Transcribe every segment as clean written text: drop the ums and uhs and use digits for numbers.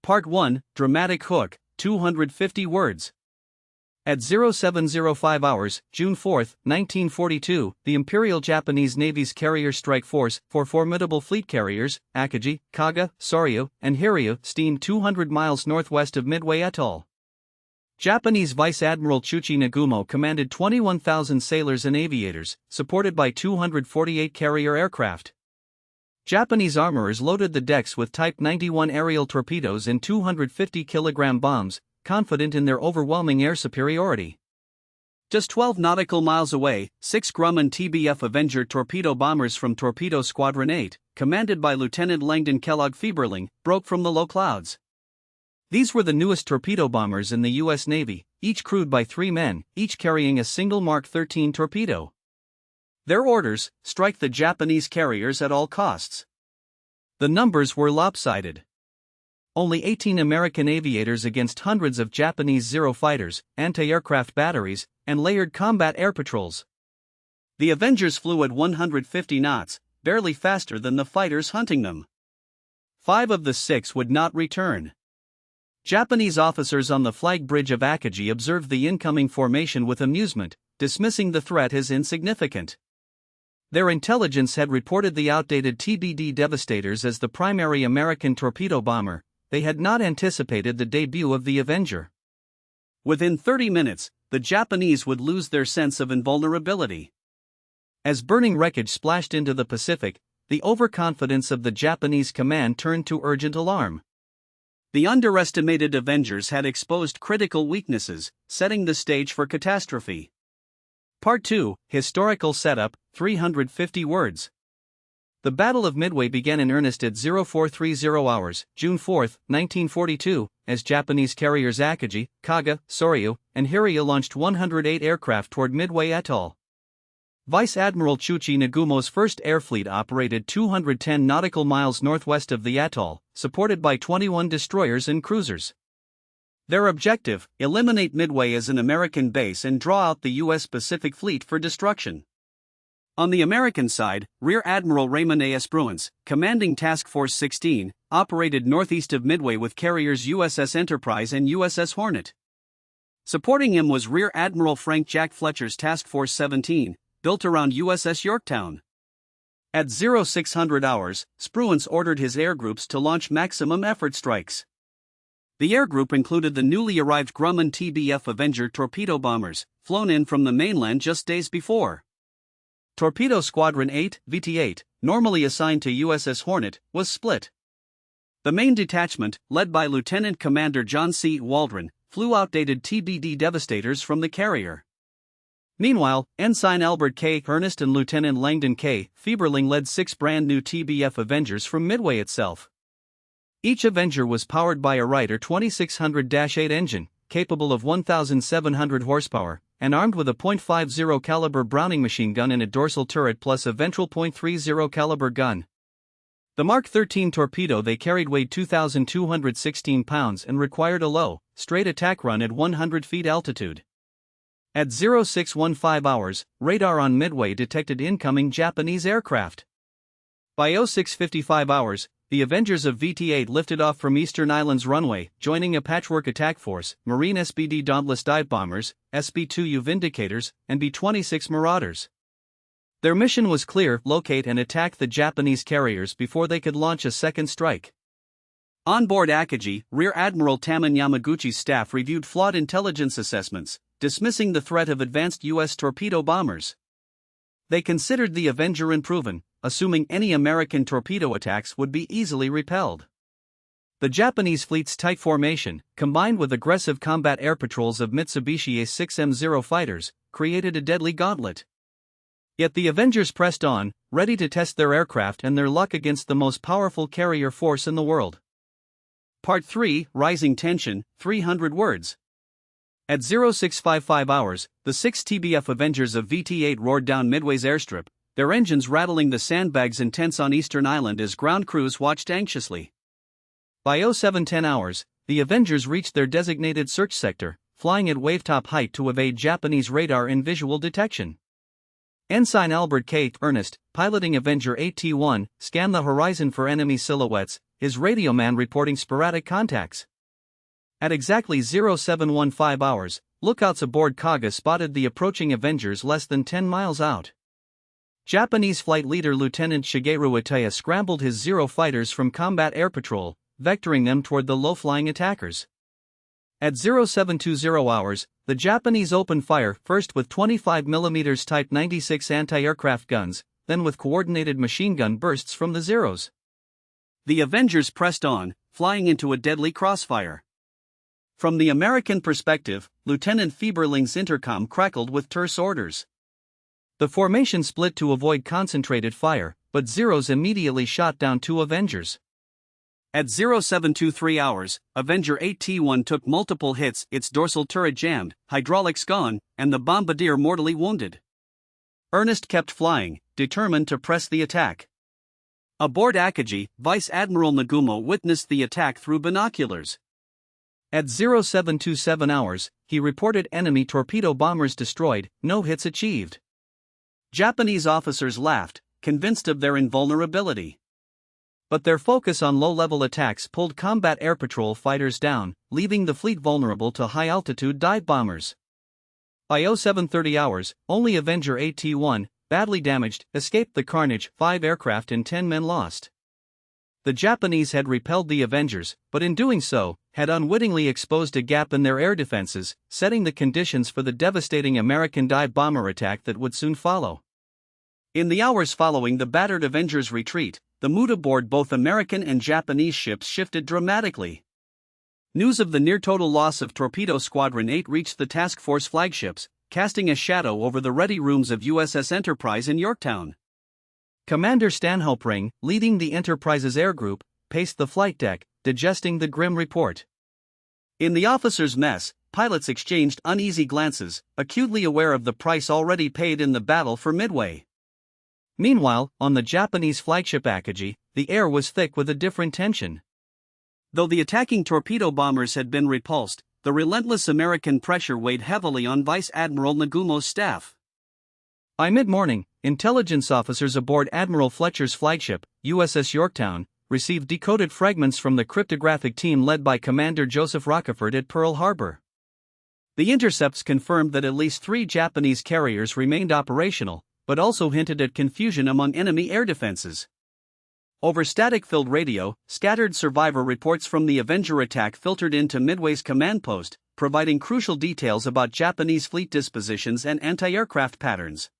Part 1, Dramatic Hook, 250 words. At 0705 hours, June 4, 1942, the Imperial Japanese Navy's Carrier Strike Force, four formidable fleet carriers, Akagi, Kaga, Soryu, and Hiryu, steamed 200 miles northwest of Midway Atoll. Japanese Vice Admiral Chuchi Nagumo commanded 21,000 sailors and aviators, supported by 248 carrier aircraft. Japanese armorers loaded the decks with Type 91 aerial torpedoes and 250-kilogram bombs, confident in their overwhelming air superiority. Just 12 nautical miles away, 6 Grumman TBF Avenger torpedo bombers from Torpedo Squadron 8, commanded by Lieutenant Langdon Kellogg Fieberling, broke from the low clouds. These were the newest torpedo bombers in the U.S. Navy, each crewed by 3 men, each carrying a single Mark 13 torpedo. Their orders: strike the Japanese carriers at all costs. The numbers were lopsided. Only 18 American aviators against hundreds of Japanese Zero fighters, anti-aircraft batteries, and layered combat air patrols. The Avengers flew at 150 knots, barely faster than the fighters hunting them. 5 of the 6 would not return. Japanese officers on the flag bridge of Akagi observed the incoming formation with amusement, dismissing the threat as insignificant. Their intelligence had reported the outdated TBD Devastators as the primary American torpedo bomber. They had not anticipated the debut of the Avenger. Within 30 minutes, the Japanese would lose their sense of invulnerability. As burning wreckage splashed into the Pacific, the overconfidence of the Japanese command turned to urgent alarm. The underestimated Avengers had exposed critical weaknesses, setting the stage for catastrophe. Part 2, Historical Setup, 350 words. The Battle of Midway began in earnest at 0430 hours, June 4, 1942, as Japanese carriers Akagi, Kaga, Soryu, and Hiryu launched 108 aircraft toward Midway Atoll. Vice Admiral Chuchi Nagumo's first air fleet operated 210 nautical miles northwest of the atoll, supported by 21 destroyers and cruisers. Their objective: eliminate Midway as an American base and draw out the U.S. Pacific Fleet for destruction. On the American side, Rear Admiral Raymond A. Spruance, commanding Task Force 16, operated northeast of Midway with carriers USS Enterprise and USS Hornet. Supporting him was Rear Admiral Frank Jack Fletcher's Task Force 17, built around USS Yorktown. At 0600 hours, Spruance ordered his air groups to launch maximum effort strikes. The air group included the newly arrived Grumman TBF Avenger torpedo bombers, flown in from the mainland just days before. Torpedo Squadron 8, VT-8, normally assigned to USS Hornet, was split. The main detachment, led by Lieutenant Commander John C. Waldron, flew outdated TBD Devastators from the carrier. Meanwhile, Ensign Albert K. Ernest and Lieutenant Langdon K. Fieberling led 6 brand-new TBF Avengers from Midway itself. Each Avenger was powered by a Reiter 2600-8 engine, capable of 1,700 horsepower, and armed with a .50 caliber Browning machine gun and a dorsal turret plus a ventral .30 caliber gun. The Mark 13 torpedo they carried weighed 2,216 pounds and required a low, straight attack run at 100 feet altitude. At 0615 hours, radar on Midway detected incoming Japanese aircraft. By 0655 hours, the Avengers of VT-8 lifted off from Eastern Island's runway, joining a patchwork attack force: Marine SBD Dauntless dive bombers, SB-2U Vindicators, and B-26 Marauders. Their mission was clear: locate and attack the Japanese carriers before they could launch a second strike. On board Akagi, Rear Admiral Taman Yamaguchi's staff reviewed flawed intelligence assessments, dismissing the threat of advanced U.S. torpedo bombers. They considered the Avenger unproven, assuming any American torpedo attacks would be easily repelled. The Japanese fleet's tight formation, combined with aggressive combat air patrols of Mitsubishi A-6M fighters, created a deadly gauntlet. Yet the Avengers pressed on, ready to test their aircraft and their luck against the most powerful carrier force in the world. Part 3, Rising Tension, 300 words. At 0655 hours, the 6 TBF Avengers of VT-8 roared down Midway's airstrip, their engines rattling the sandbags and tents on Eastern Island as ground crews watched anxiously. By 0710 hours, the Avengers reached their designated search sector, flying at wavetop height to evade Japanese radar and visual detection. Ensign Albert K. Ernest, piloting Avenger AT-1, scanned the horizon for enemy silhouettes, his radioman reporting sporadic contacts. At exactly 0715 hours, lookouts aboard Kaga spotted the approaching Avengers less than 10 miles out. Japanese flight leader Lieutenant Shigeru Itaya scrambled his Zero fighters from combat air patrol, vectoring them toward the low-flying attackers. At 0720 hours, the Japanese opened fire first with 25mm Type 96 anti-aircraft guns, then with coordinated machine gun bursts from the Zeros. The Avengers pressed on, flying into a deadly crossfire. From the American perspective, Lieutenant Fieberling's intercom crackled with terse orders. The formation split to avoid concentrated fire, but Zeros immediately shot down 2 Avengers. At 0723 hours, Avenger 8T1 took multiple hits, its dorsal turret jammed, hydraulics gone, and the bombardier mortally wounded. Ernest kept flying, determined to press the attack. Aboard Akagi, Vice Admiral Nagumo witnessed the attack through binoculars. At 0727 hours, he reported enemy torpedo bombers destroyed, no hits achieved. Japanese officers laughed, convinced of their invulnerability. But their focus on low-level attacks pulled combat air patrol fighters down, leaving the fleet vulnerable to high-altitude dive bombers. By 0730 hours, only Avenger AT-1, badly damaged, escaped the carnage, 5 aircraft and 10 men lost. The Japanese had repelled the Avengers, but in doing so, had unwittingly exposed a gap in their air defenses, setting the conditions for the devastating American dive bomber attack that would soon follow. In the hours following the battered Avengers' retreat, the mood aboard both American and Japanese ships shifted dramatically. News of the near-total loss of Torpedo Squadron 8 reached the task force flagships, casting a shadow over the ready rooms of USS Enterprise in Yorktown. Commander Stanhope Ring, leading the Enterprise's air group, paced the flight deck, digesting the grim report. In the officers' mess, pilots exchanged uneasy glances, acutely aware of the price already paid in the battle for Midway. Meanwhile, on the Japanese flagship Akagi, the air was thick with a different tension. Though the attacking torpedo bombers had been repulsed, the relentless American pressure weighed heavily on Vice Admiral Nagumo's staff. By mid-morning, intelligence officers aboard Admiral Fletcher's flagship, USS Yorktown, received decoded fragments from the cryptographic team led by Commander Joseph Rockefort at Pearl Harbor. The intercepts confirmed that at least 3 Japanese carriers remained operational, but also hinted at confusion among enemy air defenses. Over static-filled radio, scattered survivor reports from the Avenger attack filtered into Midway's command post, providing crucial details about Japanese fleet dispositions and anti-aircraft patterns.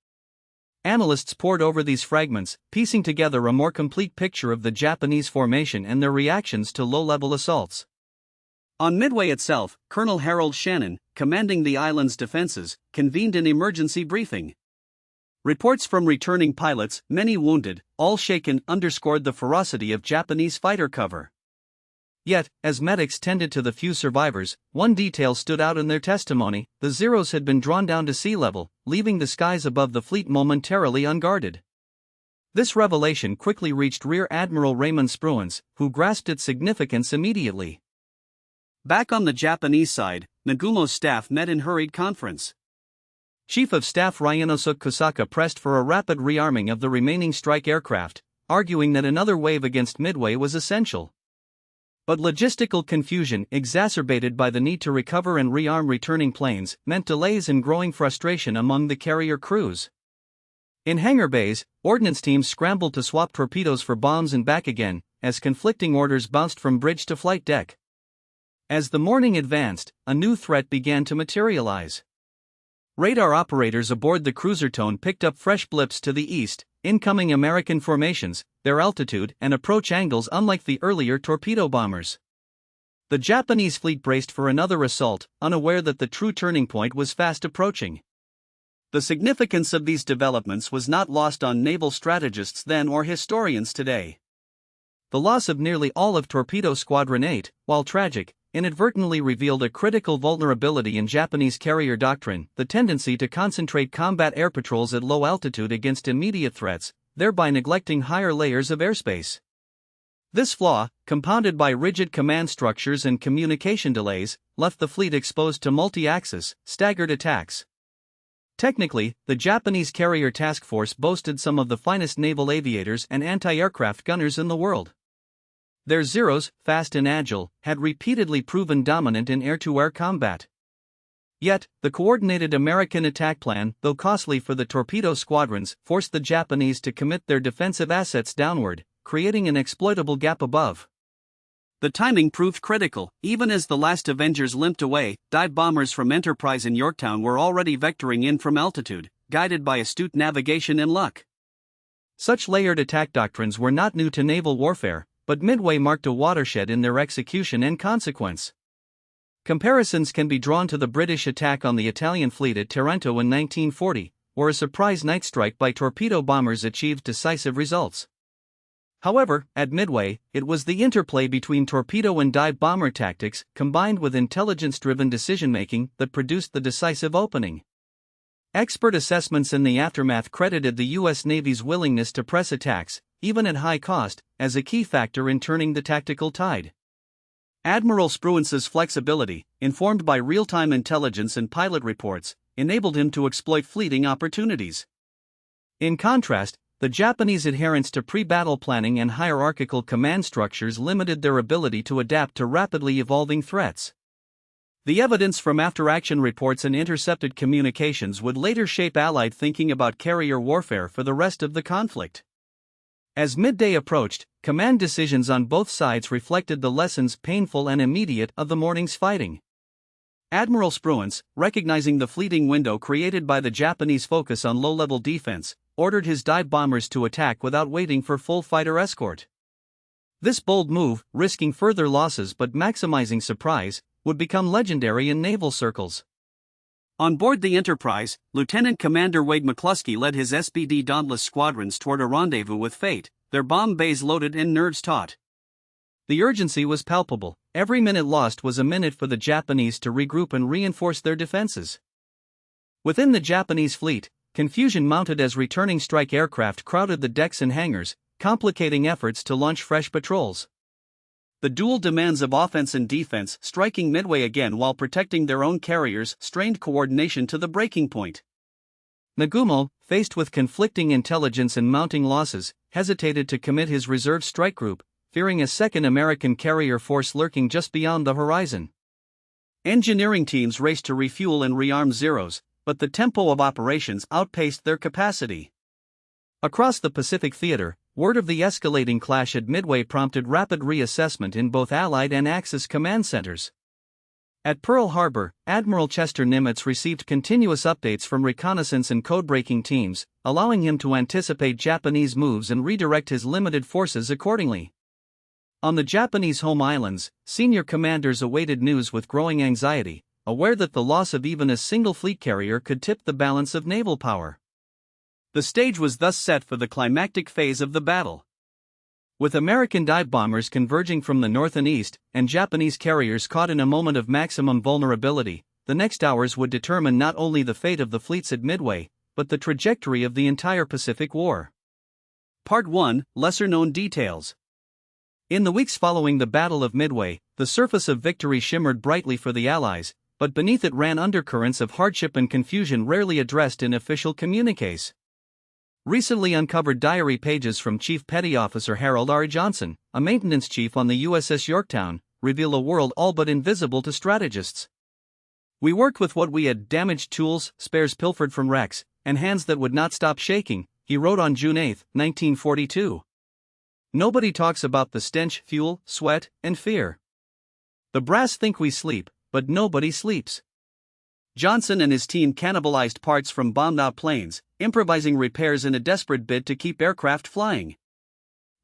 Analysts pored over these fragments, piecing together a more complete picture of the Japanese formation and their reactions to low-level assaults. On Midway itself, Colonel Harold Shannon, commanding the island's defenses, convened an emergency briefing. Reports from returning pilots, many wounded, all shaken, underscored the ferocity of Japanese fighter cover. Yet, as medics tended to the few survivors, one detail stood out in their testimony: the Zeros had been drawn down to sea level, leaving the skies above the fleet momentarily unguarded. This revelation quickly reached Rear Admiral Raymond Spruance, who grasped its significance immediately. Back on the Japanese side, Nagumo's staff met in hurried conference. Chief of Staff Ryanosuke Kosaka pressed for a rapid rearming of the remaining strike aircraft, arguing that another wave against Midway was essential. But logistical confusion, exacerbated by the need to recover and rearm returning planes, meant delays and growing frustration among the carrier crews. In hangar bays, ordnance teams scrambled to swap torpedoes for bombs and back again, as conflicting orders bounced from bridge to flight deck. As the morning advanced, a new threat began to materialize. Radar operators aboard the cruiser Tone picked up fresh blips to the east, incoming American formations, their altitude and approach angles unlike the earlier torpedo bombers. The Japanese fleet braced for another assault, unaware that the true turning point was fast approaching. The significance of these developments was not lost on naval strategists then or historians today. The loss of nearly all of Torpedo Squadron 8, while tragic, inadvertently revealed a critical vulnerability in Japanese carrier doctrine: the tendency to concentrate combat air patrols at low altitude against immediate threats, thereby neglecting higher layers of airspace. This flaw, compounded by rigid command structures and communication delays, left the fleet exposed to multi-axis, staggered attacks. Technically, the Japanese carrier task force boasted some of the finest naval aviators and anti-aircraft gunners in the world. Their Zeros, fast and agile, had repeatedly proven dominant in air-to-air combat. Yet, the coordinated American attack plan, though costly for the torpedo squadrons, forced the Japanese to commit their defensive assets downward, creating an exploitable gap above. The timing proved critical. Even as the last Avengers limped away, dive bombers from Enterprise and Yorktown were already vectoring in from altitude, guided by astute navigation and luck. Such layered attack doctrines were not new to naval warfare, but Midway marked a watershed in their execution and consequence. Comparisons can be drawn to the British attack on the Italian fleet at Taranto in 1940, where a surprise night strike by torpedo bombers achieved decisive results. However, at Midway, it was the interplay between torpedo and dive bomber tactics, combined with intelligence-driven decision-making, that produced the decisive opening. Expert assessments in the aftermath credited the U.S. Navy's willingness to press attacks, even at high cost, as a key factor in turning the tactical tide. Admiral Spruance's flexibility, informed by real-time intelligence and pilot reports, enabled him to exploit fleeting opportunities. In contrast, the Japanese adherence to pre-battle planning and hierarchical command structures limited their ability to adapt to rapidly evolving threats. The evidence from after-action reports and intercepted communications would later shape Allied thinking about carrier warfare for the rest of the conflict. As midday approached, command decisions on both sides reflected the lessons, painful and immediate, of the morning's fighting. Admiral Spruance, recognizing the fleeting window created by the Japanese focus on low-level defense, ordered his dive bombers to attack without waiting for full fighter escort. This bold move, risking further losses but maximizing surprise, would become legendary in naval circles. On board the Enterprise, Lieutenant Commander Wade McCluskey led his SPD Dauntless squadrons toward a rendezvous with fate, their bomb bays loaded and nerves taut. The urgency was palpable. Every minute lost was a minute for the Japanese to regroup and reinforce their defenses. Within the Japanese fleet, confusion mounted as returning strike aircraft crowded the decks and hangars, complicating efforts to launch fresh patrols. The dual demands of offense and defense, striking Midway again while protecting their own carriers, strained coordination to the breaking point. Nagumo, faced with conflicting intelligence and mounting losses, hesitated to commit his reserve strike group, fearing a second American carrier force lurking just beyond the horizon. Engineering teams raced to refuel and rearm Zeros, but the tempo of operations outpaced their capacity. Across the Pacific theater, word of the escalating clash at Midway prompted rapid reassessment in both Allied and Axis command centers. At Pearl Harbor, Admiral Chester Nimitz received continuous updates from reconnaissance and code-breaking teams, allowing him to anticipate Japanese moves and redirect his limited forces accordingly. On the Japanese home islands, senior commanders awaited news with growing anxiety, aware that the loss of even a single fleet carrier could tip the balance of naval power. The stage was thus set for the climactic phase of the battle. With American dive bombers converging from the north and east, and Japanese carriers caught in a moment of maximum vulnerability, the next hours would determine not only the fate of the fleets at Midway, but the trajectory of the entire Pacific War. Part 1: Lesser-known details. In the weeks following the Battle of Midway, the surface of victory shimmered brightly for the Allies, but beneath it ran undercurrents of hardship and confusion rarely addressed in official communiques. Recently uncovered diary pages from Chief Petty Officer Harold R. Johnson, a maintenance chief on the USS Yorktown, reveal a world all but invisible to strategists. "We worked with what we had: damaged tools, spares pilfered from wrecks, and hands that would not stop shaking," he wrote on June 8, 1942. Nobody talks about the stench, fuel, sweat, and fear. The brass think we sleep, but nobody sleeps. Johnson and his team cannibalized parts from bombed-out planes, improvising repairs in a desperate bid to keep aircraft flying.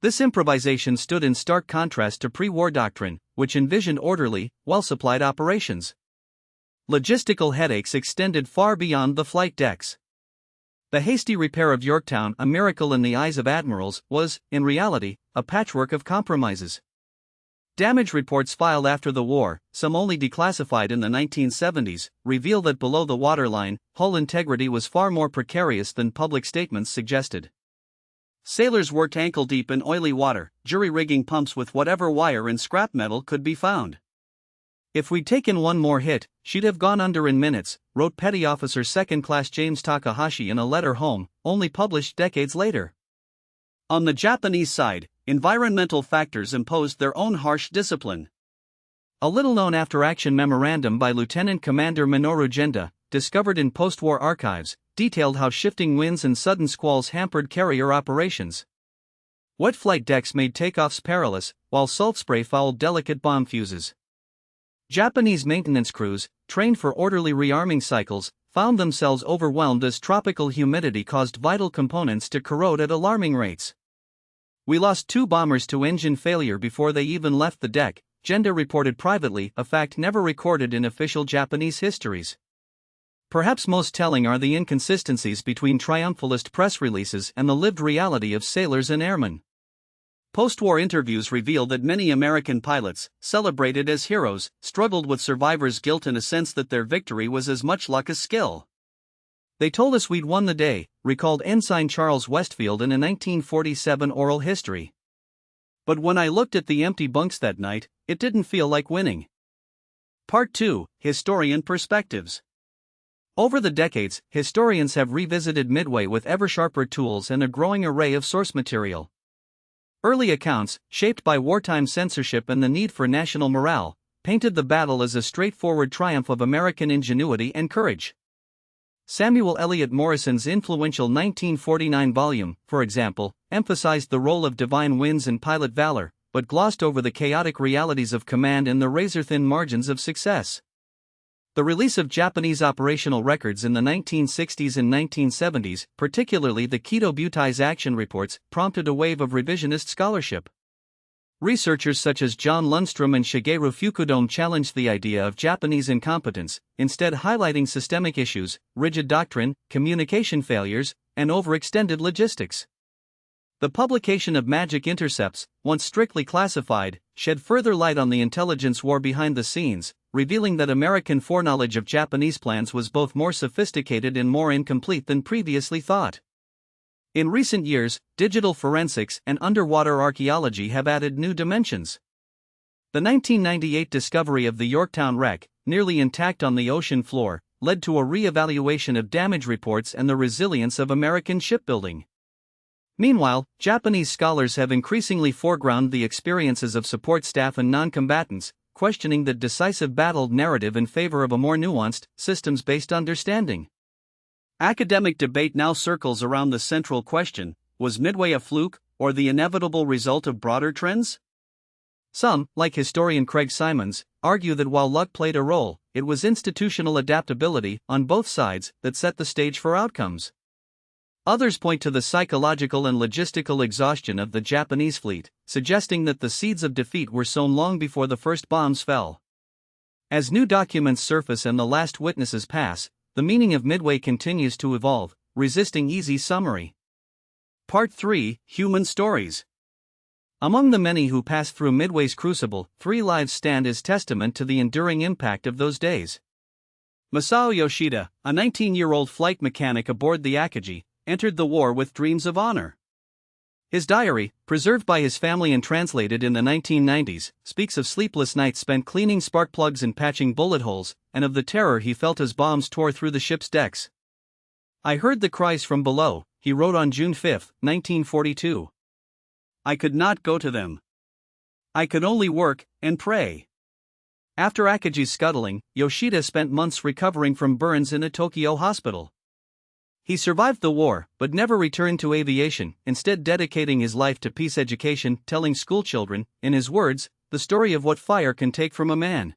This improvisation stood in stark contrast to pre-war doctrine, which envisioned orderly, well-supplied operations. Logistical headaches extended far beyond the flight decks. The hasty repair of Yorktown, a miracle in the eyes of admirals, was, in reality, a patchwork of compromises. Damage reports filed after the war, some only declassified in the 1970s, reveal that below the waterline, hull integrity was far more precarious than public statements suggested. Sailors worked ankle-deep in oily water, jury-rigging pumps with whatever wire and scrap metal could be found. "If we'd taken one more hit, she'd have gone under in minutes," wrote Petty Officer Second Class James Takahashi in a letter home, only published decades later. On the Japanese side, environmental factors imposed their own harsh discipline. A little-known after-action memorandum by Lieutenant Commander Minoru Genda, discovered in post-war archives, detailed how shifting winds and sudden squalls hampered carrier operations. Wet flight decks made takeoffs perilous, while salt spray fouled delicate bomb fuses. Japanese maintenance crews, trained for orderly rearming cycles, found themselves overwhelmed as tropical humidity caused vital components to corrode at alarming rates. "We lost 2 bombers to engine failure before they even left the deck," Genda reported privately, a fact never recorded in official Japanese histories. Perhaps most telling are the inconsistencies between triumphalist press releases and the lived reality of sailors and airmen. Post-war interviews reveal that many American pilots, celebrated as heroes, struggled with survivor's guilt and a sense that their victory was as much luck as skill. "They told us we'd won the day," recalled Ensign Charles Westfield in a 1947 oral history. "But when I looked at the empty bunks that night, it didn't feel like winning." Part 2: Historian Perspectives. Over the decades, historians have revisited Midway with ever-sharper tools and a growing array of source material. Early accounts, shaped by wartime censorship and the need for national morale, painted the battle as a straightforward triumph of American ingenuity and courage. Samuel Eliot Morrison's influential 1949 volume, for example, emphasized the role of divine winds and pilot valor, but glossed over the chaotic realities of command and the razor-thin margins of success. The release of Japanese operational records in the 1960s and 1970s, particularly the Kido Butai's action reports, prompted a wave of revisionist scholarship. Researchers such as John Lundstrom and Shigeru Fukudome challenged the idea of Japanese incompetence, instead highlighting systemic issues, rigid doctrine, communication failures, and overextended logistics. The publication of Magic Intercepts, once strictly classified, shed further light on the intelligence war behind the scenes, revealing that American foreknowledge of Japanese plans was both more sophisticated and more incomplete than previously thought. In recent years, digital forensics and underwater archaeology have added new dimensions. The 1998 discovery of the Yorktown wreck, nearly intact on the ocean floor, led to a re-evaluation of damage reports and the resilience of American shipbuilding. Meanwhile, Japanese scholars have increasingly foregrounded the experiences of support staff and non-combatants, questioning the decisive battle narrative in favor of a more nuanced, systems-based understanding. Academic debate now circles around the central question: was Midway a fluke, or the inevitable result of broader trends? Some, like historian Craig Simons, argue that while luck played a role, it was institutional adaptability, on both sides, that set the stage for outcomes. Others point to the psychological and logistical exhaustion of the Japanese fleet, suggesting that the seeds of defeat were sown long before the first bombs fell. As new documents surface and the last witnesses pass, the meaning of Midway continues to evolve, resisting easy summary. Part 3: Human Stories. Among the many who passed through Midway's crucible, 3 lives stand as testament to the enduring impact of those days. Masao Yoshida, a 19-year-old flight mechanic aboard the Akagi, entered the war with dreams of honor. His diary, preserved by his family and translated in the 1990s, speaks of sleepless nights spent cleaning spark plugs and patching bullet holes, and of the terror he felt as bombs tore through the ship's decks. "I heard the cries from below," he wrote on June 5, 1942. "I could not go to them. I could only work and pray." After Akagi's scuttling, Yoshida spent months recovering from burns in a Tokyo hospital. He survived the war, but never returned to aviation, instead dedicating his life to peace education, telling schoolchildren, in his words, the story of what fire can take from a man.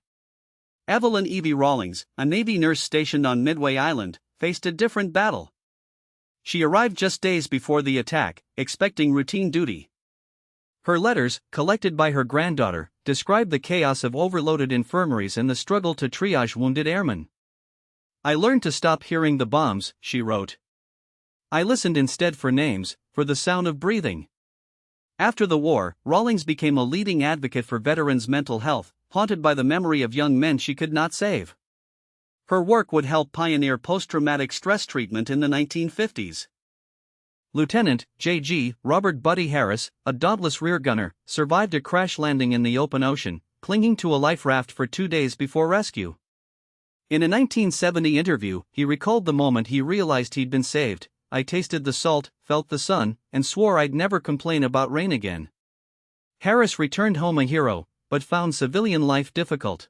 Evelyn Evie Rawlings, a Navy nurse stationed on Midway Island, faced a different battle. She arrived just days before the attack, expecting routine duty. Her letters, collected by her granddaughter, describe the chaos of overloaded infirmaries and the struggle to triage wounded airmen. "I learned to stop hearing the bombs," she wrote. "I listened instead for names, for the sound of breathing." After the war, Rawlings became a leading advocate for veterans' mental health, haunted by the memory of young men she could not save. Her work would help pioneer post-traumatic stress treatment in the 1950s. Lieutenant J.G. Robert Buddy Harris, a dauntless rear gunner, survived a crash landing in the open ocean, clinging to a life raft for 2 days before rescue. In a 1970 interview, he recalled the moment he realized he'd been saved. "I tasted the salt, felt the sun, and swore I'd never complain about rain again." Harris returned home a hero, but found civilian life difficult.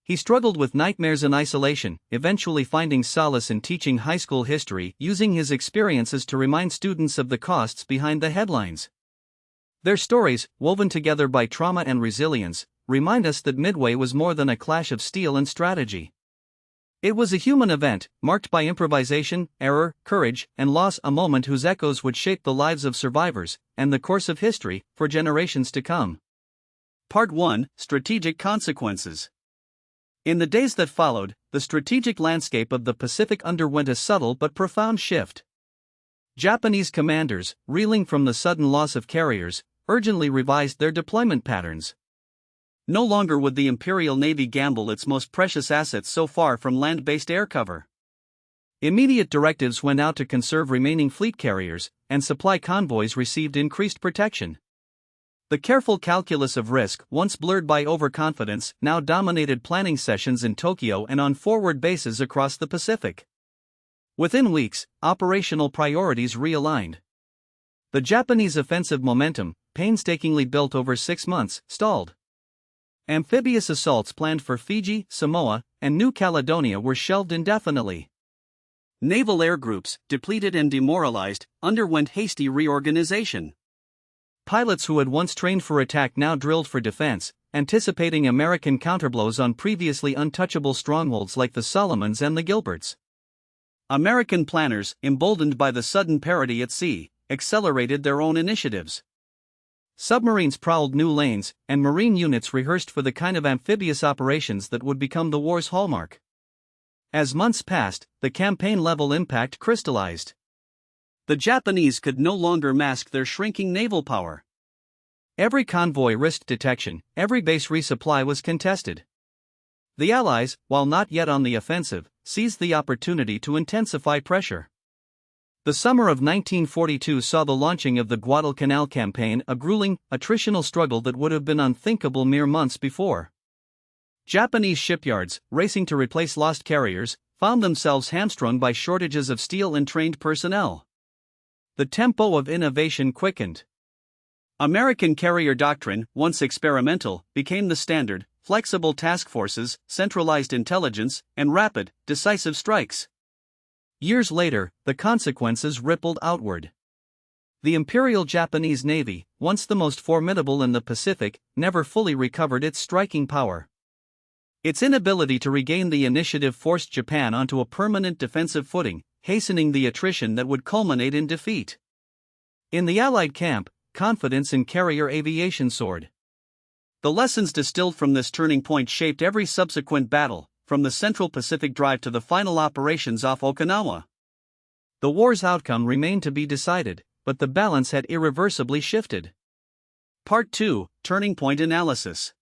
He struggled with nightmares and isolation, eventually finding solace in teaching high school history, using his experiences to remind students of the costs behind the headlines. Their stories, woven together by trauma and resilience, remind us that Midway was more than a clash of steel and strategy. It was a human event, marked by improvisation, error, courage, and loss, a moment whose echoes would shape the lives of survivors and the course of history for generations to come. Part 1: Strategic Consequences. In the days that followed, the strategic landscape of the Pacific underwent a subtle but profound shift. Japanese commanders, reeling from the sudden loss of carriers, urgently revised their deployment patterns. No longer would the Imperial Navy gamble its most precious assets so far from land-based air cover. Immediate directives went out to conserve remaining fleet carriers, and supply convoys received increased protection. The careful calculus of risk, once blurred by overconfidence, now dominated planning sessions in Tokyo and on forward bases across the Pacific. Within weeks, operational priorities realigned. The Japanese offensive momentum, painstakingly built over 6 months, stalled. Amphibious assaults planned for Fiji, Samoa, and New Caledonia were shelved indefinitely. Naval air groups, depleted and demoralized, underwent hasty reorganization. Pilots who had once trained for attack now drilled for defense, anticipating American counterblows on previously untouchable strongholds like the Solomons and the Gilberts. American planners, emboldened by the sudden parity at sea, accelerated their own initiatives. Submarines prowled new lanes, and Marine units rehearsed for the kind of amphibious operations that would become the war's hallmark. As months passed, the campaign-level impact crystallized. The Japanese could no longer mask their shrinking naval power. Every convoy risked detection, every base resupply was contested. The Allies, while not yet on the offensive, seized the opportunity to intensify pressure. The summer of 1942 saw the launching of the Guadalcanal campaign, a grueling, attritional struggle that would have been unthinkable mere months before. Japanese shipyards, racing to replace lost carriers, found themselves hamstrung by shortages of steel and trained personnel. The tempo of innovation quickened. American carrier doctrine, once experimental, became the standard: flexible task forces, centralized intelligence, and rapid, decisive strikes. Years later, the consequences rippled outward. The Imperial Japanese Navy, once the most formidable in the Pacific, never fully recovered its striking power. Its inability to regain the initiative forced Japan onto a permanent defensive footing, hastening the attrition that would culminate in defeat. In the Allied camp, confidence in carrier aviation soared. The lessons distilled from this turning point shaped every subsequent battle, from the Central Pacific Drive to the final operations off Okinawa. The war's outcome remained to be decided, but the balance had irreversibly shifted. Part 2: Turning Point Analysis.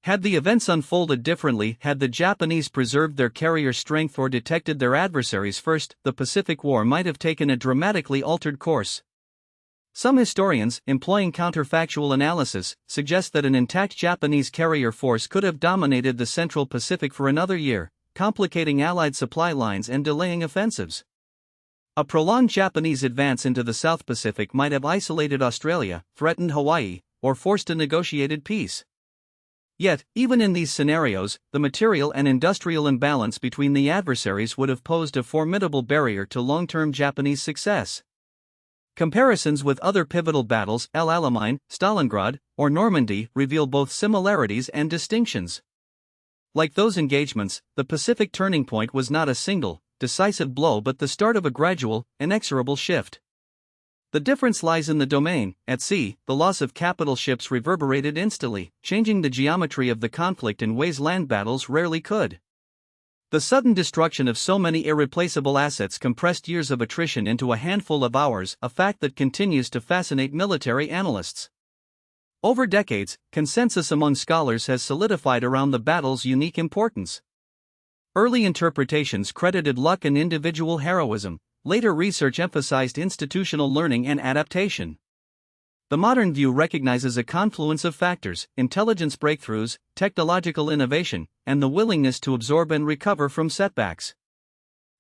Had the events unfolded differently, had the Japanese preserved their carrier strength or detected their adversaries first, the Pacific War might have taken a dramatically altered course. Some historians, employing counterfactual analysis, suggest that an intact Japanese carrier force could have dominated the Central Pacific for another year, complicating Allied supply lines and delaying offensives. A prolonged Japanese advance into the South Pacific might have isolated Australia, threatened Hawaii, or forced a negotiated peace. Yet, even in these scenarios, the material and industrial imbalance between the adversaries would have posed a formidable barrier to long-term Japanese success. Comparisons with other pivotal battles, El Alamein, Stalingrad, or Normandy, reveal both similarities and distinctions. Like those engagements, the Pacific turning point was not a single, decisive blow but the start of a gradual, inexorable shift. The difference lies in the domain. At sea, the loss of capital ships reverberated instantly, changing the geometry of the conflict in ways land battles rarely could. The sudden destruction of so many irreplaceable assets compressed years of attrition into a handful of hours, a fact that continues to fascinate military analysts. Over decades, consensus among scholars has solidified around the battle's unique importance. Early interpretations credited luck and individual heroism. Later research emphasized institutional learning and adaptation. The modern view recognizes a confluence of factors: intelligence breakthroughs, technological innovation, and the willingness to absorb and recover from setbacks.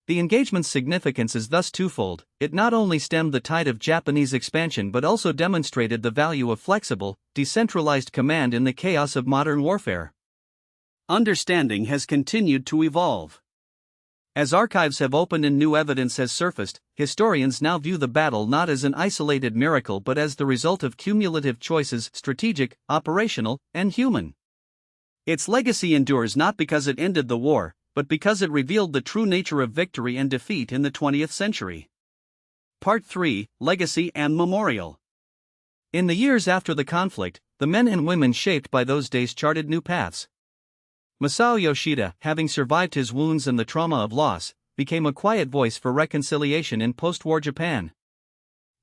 The engagement's significance is thus twofold. It not only stemmed the tide of Japanese expansion but also demonstrated the value of flexible, decentralized command in the chaos of modern warfare. Understanding has continued to evolve. As archives have opened and new evidence has surfaced, historians now view the battle not as an isolated miracle but as the result of cumulative choices: strategic, operational, and human. Its legacy endures not because it ended the war, but because it revealed the true nature of victory and defeat in the 20th century. Part 3: Legacy and Memorial. In the years after the conflict, the men and women shaped by those days charted new paths. Masao Yoshida, having survived his wounds and the trauma of loss, became a quiet voice for reconciliation in post-war Japan.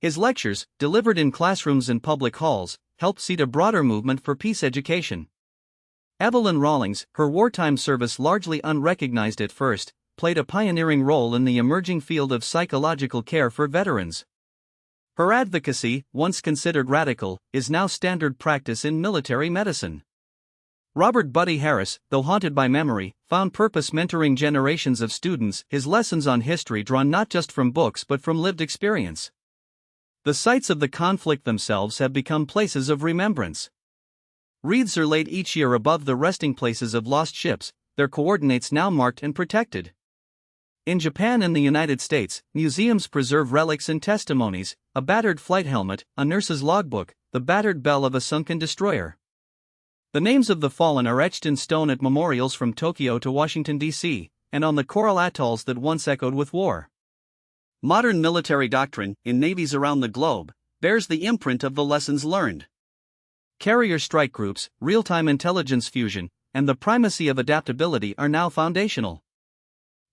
His lectures, delivered in classrooms and public halls, helped seed a broader movement for peace education. Evelyn Rawlings, her wartime service largely unrecognized at first, played a pioneering role in the emerging field of psychological care for veterans. Her advocacy, once considered radical, is now standard practice in military medicine. Robert Buddy Harris, though haunted by memory, found purpose mentoring generations of students, his lessons on history drawn not just from books but from lived experience. The sites of the conflict themselves have become places of remembrance. Wreaths are laid each year above the resting places of lost ships, their coordinates now marked and protected. In Japan and the United States, museums preserve relics and testimonies: a battered flight helmet, a nurse's logbook, the battered bell of a sunken destroyer. The names of the fallen are etched in stone at memorials from Tokyo to Washington, D.C., and on the coral atolls that once echoed with war. Modern military doctrine, in navies around the globe, bears the imprint of the lessons learned. Carrier strike groups, real-time intelligence fusion, and the primacy of adaptability are now foundational.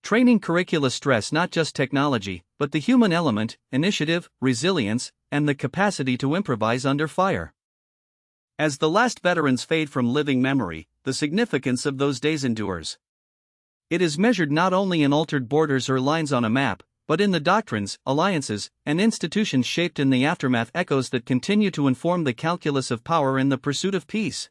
Training curricula stress not just technology, but the human element, initiative, resilience, and the capacity to improvise under fire. As the last veterans fade from living memory, the significance of those days endures. It is measured not only in altered borders or lines on a map, but in the doctrines, alliances, and institutions shaped in the aftermath, echoes that continue to inform the calculus of power in the pursuit of peace.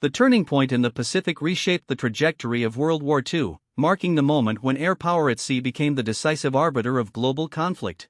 The turning point in the Pacific reshaped the trajectory of World War II, marking the moment when air power at sea became the decisive arbiter of global conflict.